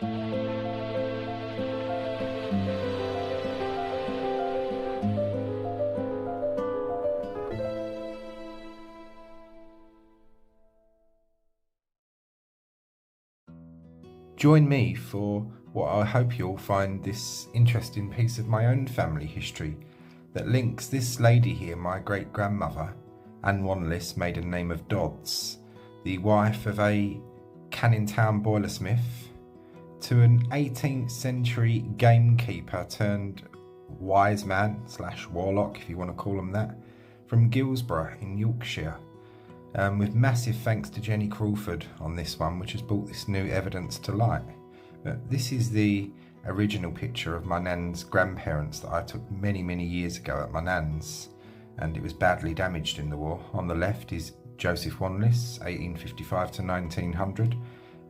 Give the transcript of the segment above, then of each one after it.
Join me for what I hope you'll find this interesting piece of my own family history that links this lady here, my great-grandmother, Anne Wanless, maiden name of Dodds, the wife of a Canning Town boilersmith, to an 18th century gamekeeper turned wise man / warlock, if you want to call him that, from Guisborough in Yorkshire. With massive thanks to Jenny Crawford on this one, which has brought this new evidence to light. But this is the original picture of my nan's grandparents that I took many years ago at my nan's, and it was badly damaged in the war. On the left is Joseph Wanless, 1855 to 1900,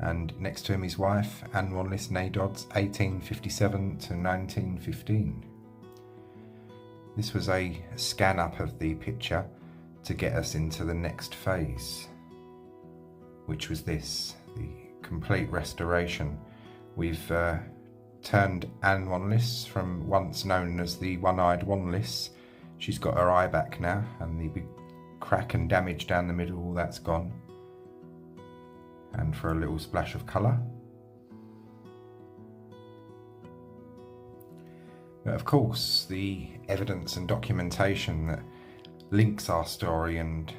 and next to him his wife, Anne Wanless née Dodds, 1857 to 1915. This was a scan up of the picture to get us into the next phase, which was this, the complete restoration. We've turned Anne Wanless from once known as the one-eyed Wanless. She's got her eye back now, and the big crack and damage down the middle, all that's gone. And for a little splash of colour. But of course, the evidence and documentation that links our story and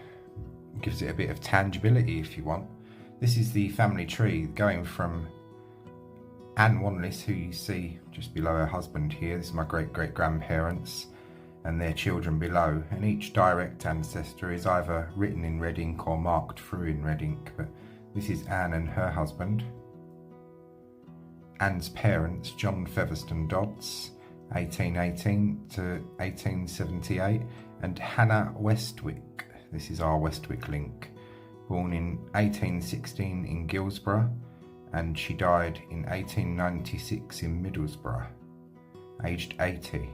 gives it a bit of tangibility, if you want. This is the family tree going from Anne Wanless, who you see just below her husband here. This is my great-great-grandparents and their children below, and each direct ancestor is either written in red ink or marked through in red ink. But this is Anne and her husband. Anne's parents, John Featherstone Dodds, 1818 to 1878, and Hannah Westwick, this is our Westwick link, born in 1816 in Guisborough, and she died in 1896 in Middlesbrough, aged 80.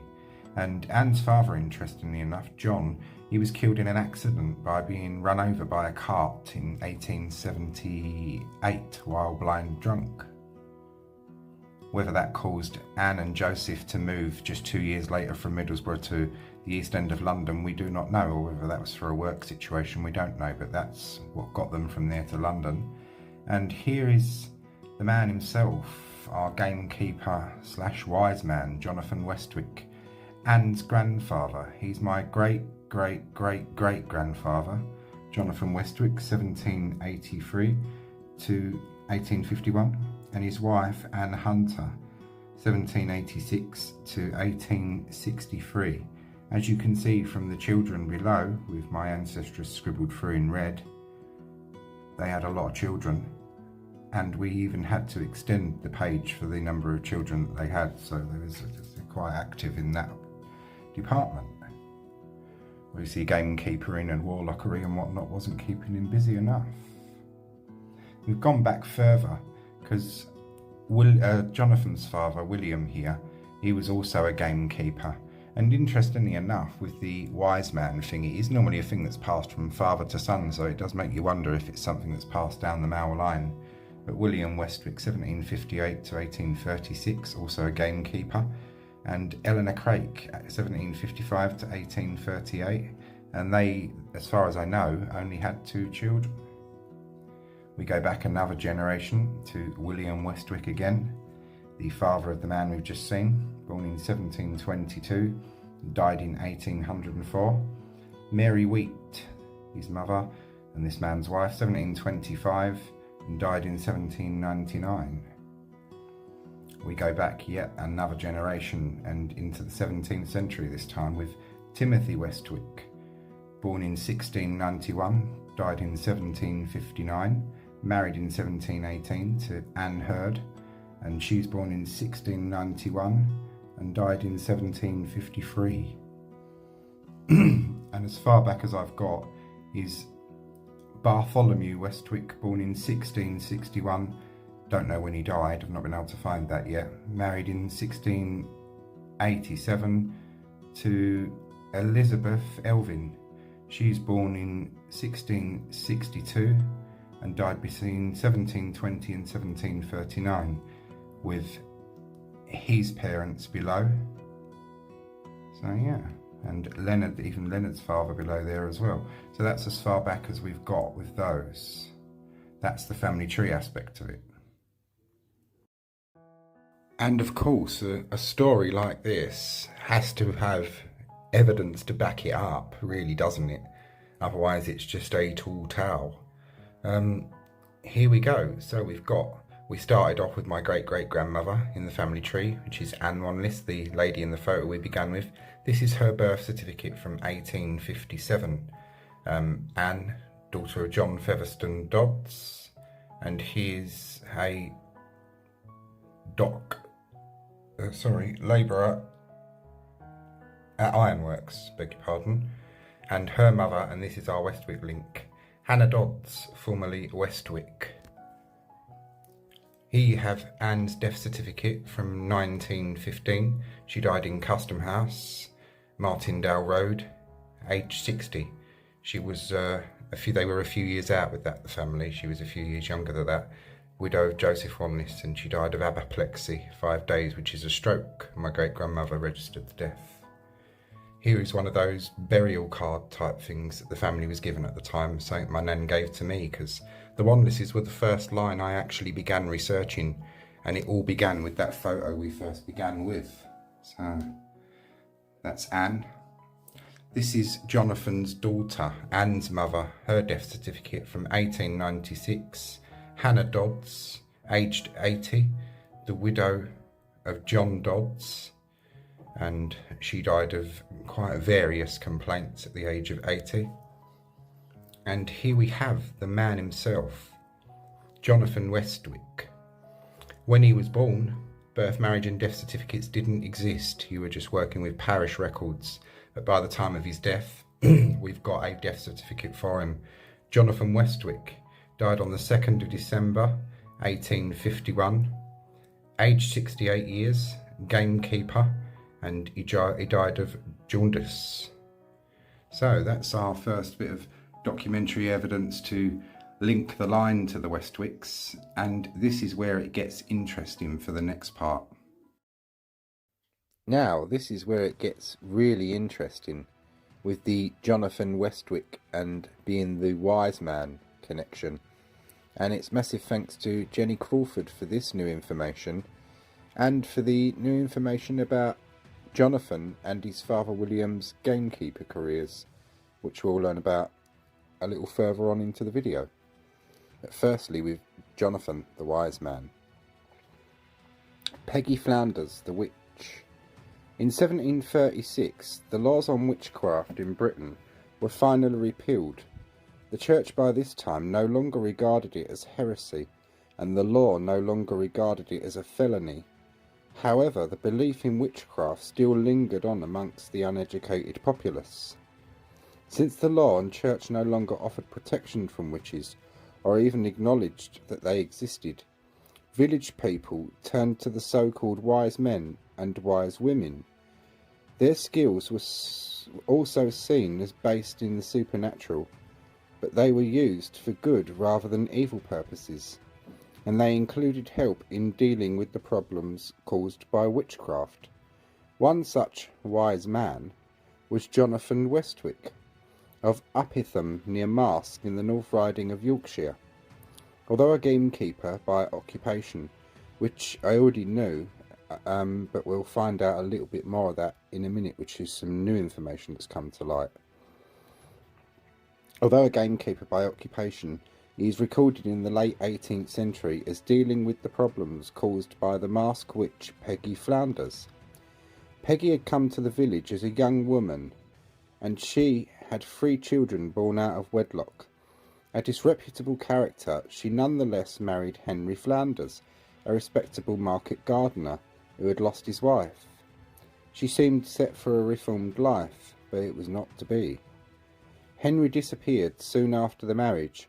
And Anne's father, interestingly enough, John, he was killed in an accident by being run over by a cart in 1878 while blind drunk. Whether that caused Anne and Joseph to move just 2 years later from Middlesbrough to the East End of London, we do not know, or whether that was for a work situation, we don't know, but that's what got them from there to London. And here is the man himself, our gamekeeper / wise man, Jonathan Westwick, Anne's grandfather. He's my great-great-great-great-grandfather, Jonathan Westwick, 1783 to 1851, and his wife, Anne Hunter, 1786 to 1863. As you can see from the children below, with my ancestors scribbled through in red, they had a lot of children, and we even had to extend the page for the number of children that they had, so they're quite active in that department. We see gamekeepering and warlockery and whatnot wasn't keeping him busy enough. We've gone back further because Jonathan's father, William here, he was also a gamekeeper. And interestingly enough, with the wise man thing, it is normally a thing that's passed from father to son, so it does make you wonder if it's something that's passed down the male line. But William Westwick, 1758 to 1836, also a gamekeeper, and Eleanor Craik, 1755 to 1838, and they, as far as I know, only had 2 children. We go back another generation to William Westwick again, the father of the man we've just seen, born in 1722, died in 1804. Mary Wheat, his mother, and this man's wife, 1725, and died in 1799. We go back yet another generation and into the 17th century this time with Timothy Westwick, born in 1691, died in 1759, married in 1718 to Anne Hurd, and she's born in 1691 and died in 1753. And as far back as I've got is Bartholomew Westwick, born in 1661, don't know when he died, I've not been able to find that yet, married in 1687 to Elizabeth Elvin. She's born in 1662 and died between 1720 and 1739. with his parents below. So yeah, and Leonard, even Leonard's father below there as well. So that's as far back as we've got with those. That's the family tree aspect of it. And of course, a story like this has to have evidence to back it up, really, doesn't it? Otherwise it's just a tall tale. Here we go. So we started off with my great-great-grandmother in the family tree, which is Anne Wanless, the lady in the photo we began with. This is her birth certificate from 1857. Anne, daughter of John Featherstone Dodds, and here's a labourer at Ironworks, beg your pardon, and her mother, and this is our Westwick link, Hannah Dodds, formerly Westwick. Here you have Anne's death certificate from 1915. She died in Custom House, Martindale Road, aged 60. She was they were a few years out with that, the family. She was a few years younger than that. Widow of Joseph Wanless, and she died of apoplexy, 5 days, which is a stroke. My great-grandmother registered the death. Here is one of those burial card type things that the family was given at the time, something my nan gave to me, because the Wanlesses were the first line I actually began researching, and it all began with that photo we first began with. So that's Anne. This is Jonathan's daughter, Anne's mother, her death certificate from 1896. Hannah Dodds, aged 80, the widow of John Dodds, and she died of quite various complaints at the age of 80. And here we have the man himself, Jonathan Westwick. When he was born, birth, marriage and death certificates didn't exist. You were just working with parish records. But by the time of his death, we've got a death certificate for him. Jonathan Westwick died on the 2nd of December 1851, aged 68 years, gamekeeper, and he died of jaundice. So that's our first bit of documentary evidence to link the line to the Westwicks, and this is where it gets interesting for the next part. Now, this is where it gets really interesting with the Jonathan Westwick and being the wise man connection. And it's massive thanks to Jenny Crawford for this new information, and for the new information about Jonathan and his father William's gamekeeper careers, which we'll learn about a little further on into the video. But firstly, with Jonathan the wise man. Peggy Flounders, the witch. In 1736, the laws on witchcraft in Britain were finally repealed. The church by this time no longer regarded it as heresy, and the law no longer regarded it as a felony. However, the belief in witchcraft still lingered on amongst the uneducated populace. Since the law and church no longer offered protection from witches, or even acknowledged that they existed, village people turned to the so-called wise men and wise women. Their skills were also seen as based in the supernatural, but they were used for good rather than evil purposes, and they included help in dealing with the problems caused by witchcraft. One such wise man was Jonathan Westwick, of Uppitham near Marske in the North Riding of Yorkshire. Although a gamekeeper by occupation, which I already knew, but we'll find out a little bit more of that in a minute, which is some new information that's come to light. Although a gamekeeper by occupation, he is recorded in the late 18th century as dealing with the problems caused by the masked witch Peggy Flounders. Peggy had come to the village as a young woman, and she had 3 children born out of wedlock. A disreputable character, she nonetheless married Henry Flounders, a respectable market gardener who had lost his wife. She seemed set for a reformed life, but it was not to be. Henry disappeared soon after the marriage,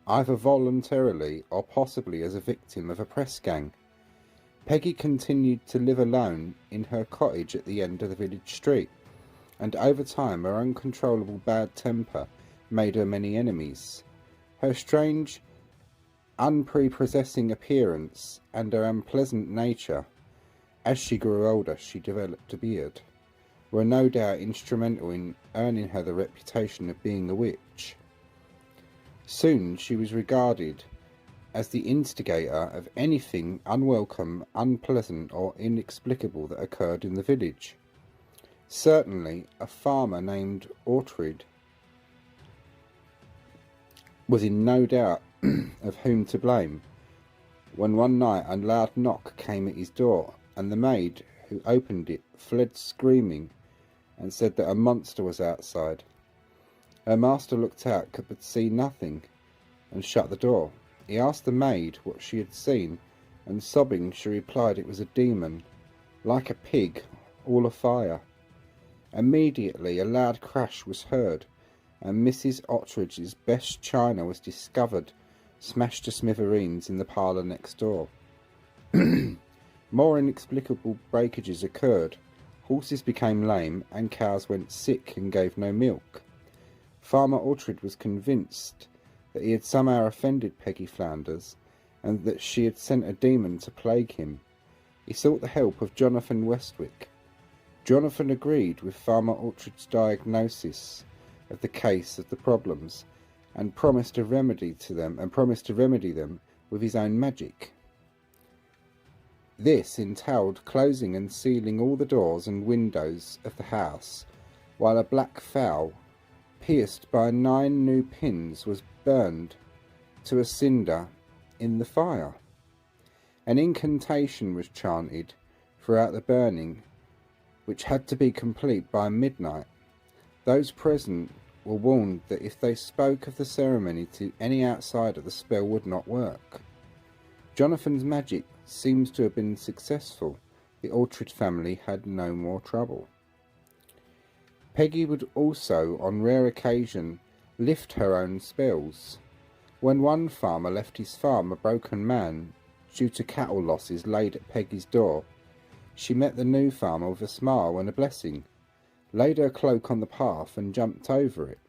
either voluntarily or possibly as a victim of a press gang. Peggy continued to live alone in her cottage at the end of the village street, and over time her uncontrollable bad temper made her many enemies. Her strange unprepossessing appearance and her unpleasant nature, as she grew older she developed a beard, were no doubt instrumental in earning her the reputation of being a witch. Soon she was regarded as the instigator of anything unwelcome, unpleasant, or inexplicable that occurred in the village. Certainly a farmer named Ortrud was in no doubt of whom to blame, when one night a loud knock came at his door, and the maid who opened it fled screaming and said that a monster was outside. Her master looked out but see nothing and shut the door. He asked the maid what she had seen, and sobbing she replied it was a demon, like a pig, all afire. Immediately a loud crash was heard, and Mrs. Ottridge's best china was discovered smashed to smithereens in the parlour next door. More inexplicable breakages occurred. Horses became lame, and cows went sick and gave no milk. Farmer Ortrud was convinced that he had somehow offended Peggy Flanders, and that she had sent a demon to plague him. He sought the help of Jonathan Westwick. Jonathan agreed with Farmer Ortrud's diagnosis of the case of the problems, and promised to remedy them with his own magic. This entailed closing and sealing all the doors and windows of the house, while a black fowl, pierced by 9 new pins, was burned to a cinder in the fire. An incantation was chanted throughout the burning, which had to be complete by midnight. Those present were warned that if they spoke of the ceremony to any outsider, the spell would not work. Jonathan's magic seems to have been successful. The Ortrud family had no more trouble. Peggy would also, on rare occasion, lift her own spells. When one farmer left his farm a broken man due to cattle losses laid at Peggy's door, she met the new farmer with a smile and a blessing, laid her cloak on the path and jumped over it,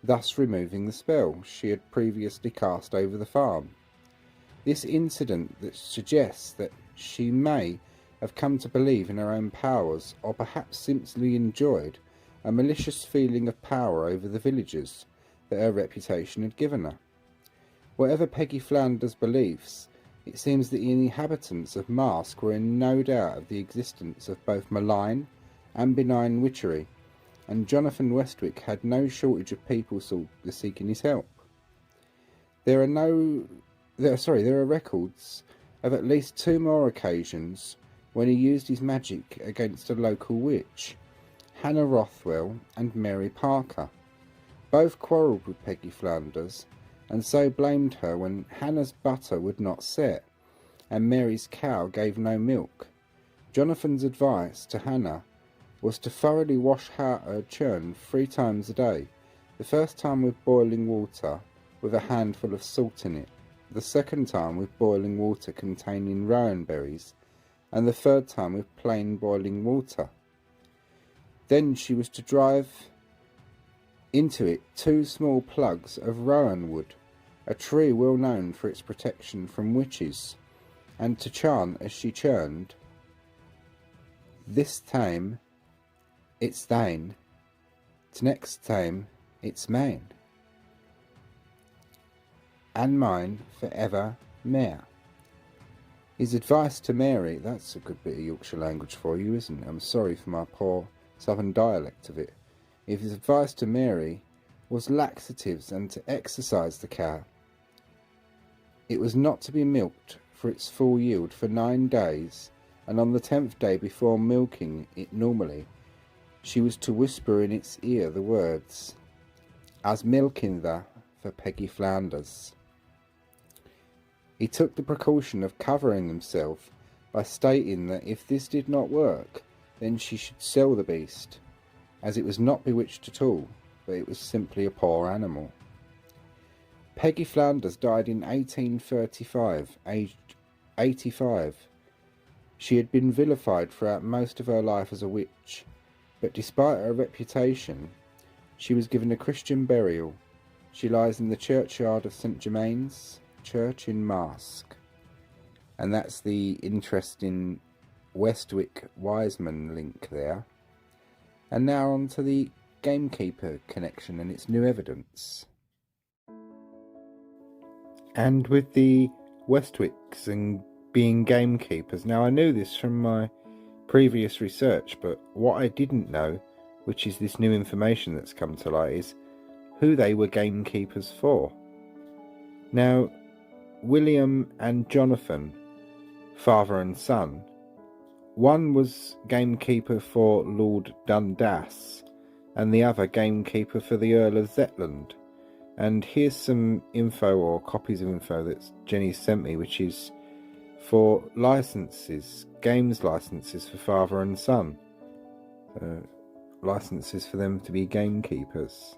thus removing the spell she had previously cast over the farm. This incident that suggests that she may have come to believe in her own powers, or perhaps simply enjoyed a malicious feeling of power over the villagers that her reputation had given her. Whatever Peggy Flanders' beliefs, it seems that the inhabitants of Marske were in no doubt of the existence of both malign and benign witchery, and Jonathan Westwick had no shortage of people seeking his help. There are records of at least 2 more occasions when he used his magic against a local witch, Hannah Rothwell and Mary Parker. Both quarrelled with Peggy Flanders, and so blamed her when Hannah's butter would not set, and Mary's cow gave no milk. Jonathan's advice to Hannah was to thoroughly wash out her churn 3 times a day, the first time with boiling water with a handful of salt in it, the second time with boiling water containing rowan berries, and the third time with plain boiling water. Then she was to drive into it 2 small plugs of rowan wood, a tree well known for its protection from witches, and to chant as she churned, "This time it's thine, t'next time it's mine, and mine for ever mere." His advice to Mary, that's a good bit of Yorkshire language for you, isn't it? I'm sorry for my poor southern dialect of it. His advice to Mary was laxatives and to exercise the cow. It was not to be milked for its full yield for 9 days, and on the 10th day before milking it normally, she was to whisper in its ear the words, "As milking tha for Peggy Flanders." He took the precaution of covering himself by stating that if this did not work, then she should sell the beast, as it was not bewitched at all, but it was simply a poor animal. Peggy Flanders died in 1835, aged 85. She had been vilified throughout most of her life as a witch, but despite her reputation, she was given a Christian burial. She lies in the churchyard of St. Germain's church in Marske. And that's the interesting Westwick Wiseman link there. And now on to the Gamekeeper connection and its new evidence. And with the Westwicks and being gamekeepers, now I knew this from my previous research, but what I didn't know, which is this new information that's come to light, is who they were gamekeepers for. Now, William and Jonathan, father and son, one was gamekeeper for Lord Dundas and the other gamekeeper for the Earl of Zetland. And here's some info, or copies of info, that Jenny sent me, which is for licenses, games licenses for father and son. Licenses for them to be gamekeepers.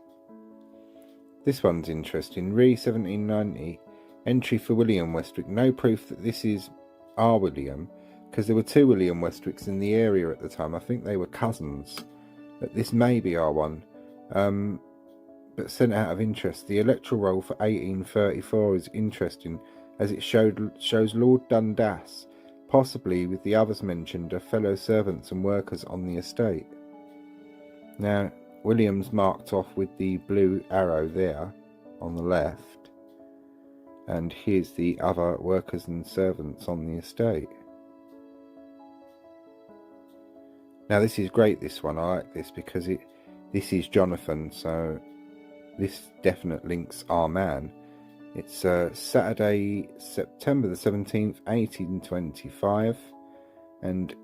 This one's interesting. Re 1790, entry for William Westwick. No proof that this is our William, because there were two William Westwicks in the area at the time. I think they were cousins, but this may be our one. But sent out of interest. The electoral roll for 1834 is interesting, as it shows Lord Dundas, possibly with the others mentioned, are fellow servants and workers on the estate. Now, William's marked off with the blue arrow there on the left, and here's the other workers and servants on the estate. Now this is great, this one. I like this because this is Jonathan, so this definite links our man. It's Saturday, September the 17th, 1825, and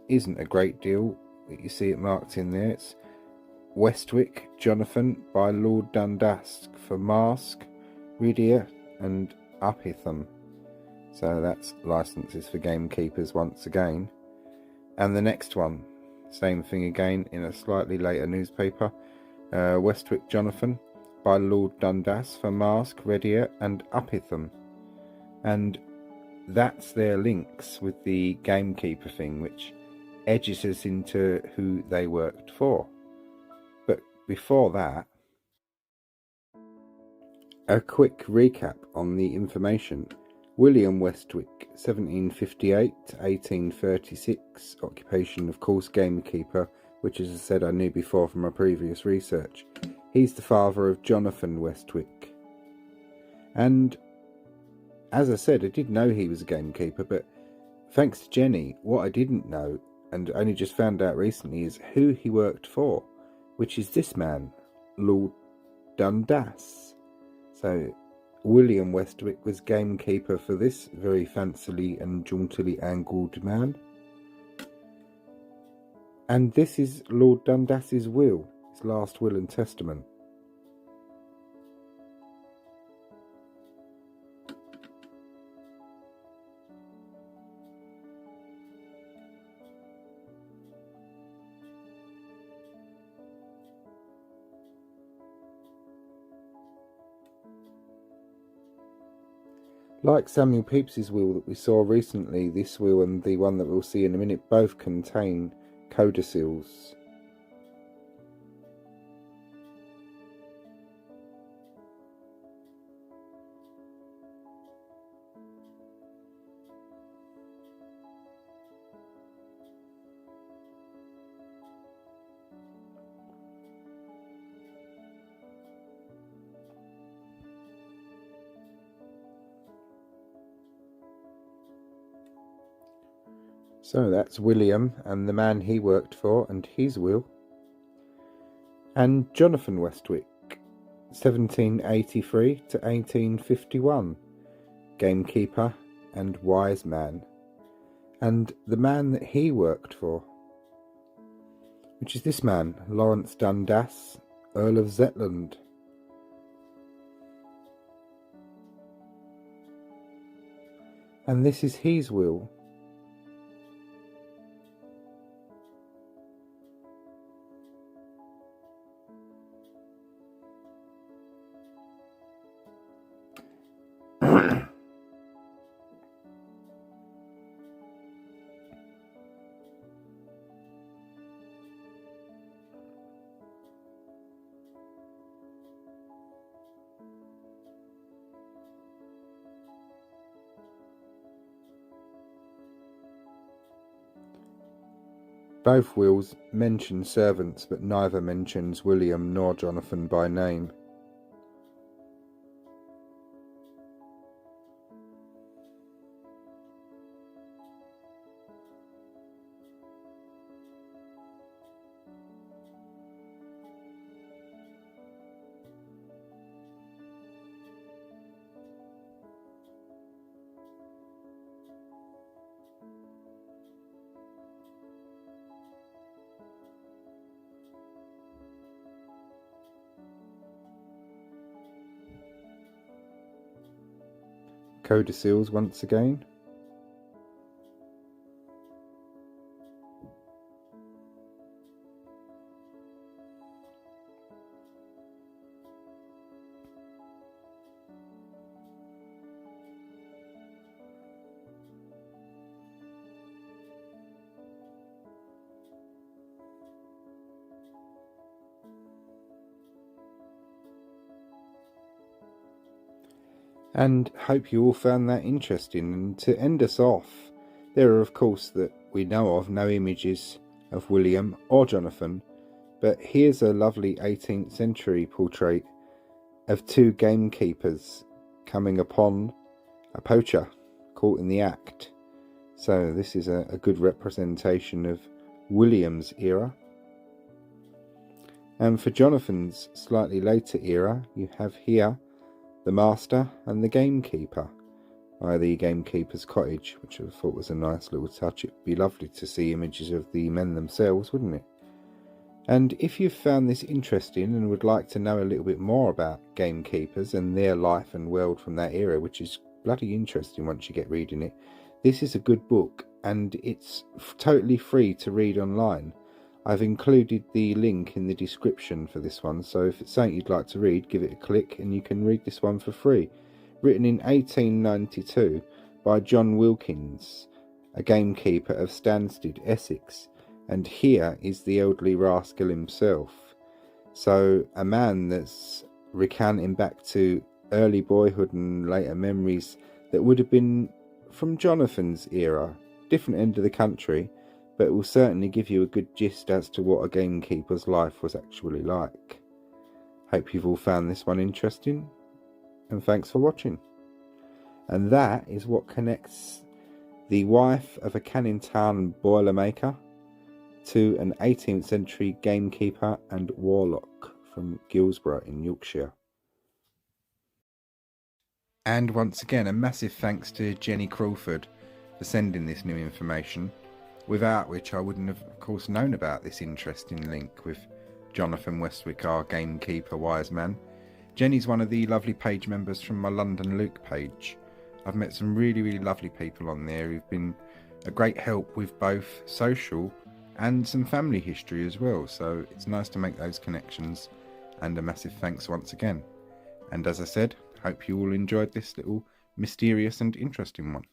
isn't a great deal. You see it marked in there. It's Westwick, Jonathan, by Lord Dundas for Marske, Ridier and Uphitham. So that's licenses for gamekeepers once again. And the next one, same thing again in a slightly later newspaper. Westwick, Jonathan, by Lord Dundas for Marske, Ridier and Uphitham. And that's their links with the gamekeeper thing, which edges us into who they worked for. But before that, a quick recap on the information. William Westwick, 1758 to 1836, occupation of course gamekeeper, which as I said I knew before from my previous research. He's the father of Jonathan Westwick. And as I said, I did know he was a gamekeeper, but thanks to Jenny, what I didn't know, and only just found out recently, is who he worked for, which is this man, Lord Dundas. So William Westwick was gamekeeper for this very fancily and jauntily angled man. And this is Lord Dundas's will, his last will and testament. Like Samuel Pepys's will that we saw recently, this will and the one that we'll see in a minute both contain codicils. So that's William and the man he worked for and his will. And Jonathan Westwick, 1783 to 1851, gamekeeper and wise man. And the man that he worked for, which is this man, Lawrence Dundas, Earl of Zetland. And this is his will. Both wills mention servants, but neither mentions William nor Jonathan by name. Codicils once again. And hope you all found that interesting. And to end us off, there are of course that we know of no images of William or Jonathan, but here's a lovely 18th century portrait of two gamekeepers coming upon a poacher caught in the act. So this is a good representation of William's era. And for Jonathan's slightly later era, you have here the master and the gamekeeper, by the gamekeeper's cottage, which I thought was a nice little touch. It'd be lovely to see images of the men themselves, wouldn't it? And if you've found this interesting and would like to know a little bit more about gamekeepers and their life and world from that era, which is bloody interesting once you get reading it, this is a good book and it's totally free to read online. I've included the link in the description for this one, so if it's something you'd like to read, give it a click and you can read this one for free. Written in 1892 by John Wilkins, a gamekeeper of Stansted, Essex, and here is the elderly rascal himself. So a man that's recounting back to early boyhood and later memories that would have been from Jonathan's era, different end of the country, but it will certainly give you a good gist as to what a gamekeeper's life was actually like. Hope you've all found this one interesting, and thanks for watching. And that is what connects the wife of a Canning Town boilermaker to an 18th century gamekeeper and warlock from Guisborough in Yorkshire. And once again, a massive thanks to Jenny Crawford for sending this new information, without which I wouldn't have, of course, known about this interesting link with Jonathan Westwick, our Gamekeeper Wiseman. Jenny's one of the lovely page members from my London Luke page. I've met some really lovely people on there who've been a great help with both social and some family history as well, so it's nice to make those connections, and a massive thanks once again. And as I said, hope you all enjoyed this little mysterious and interesting one.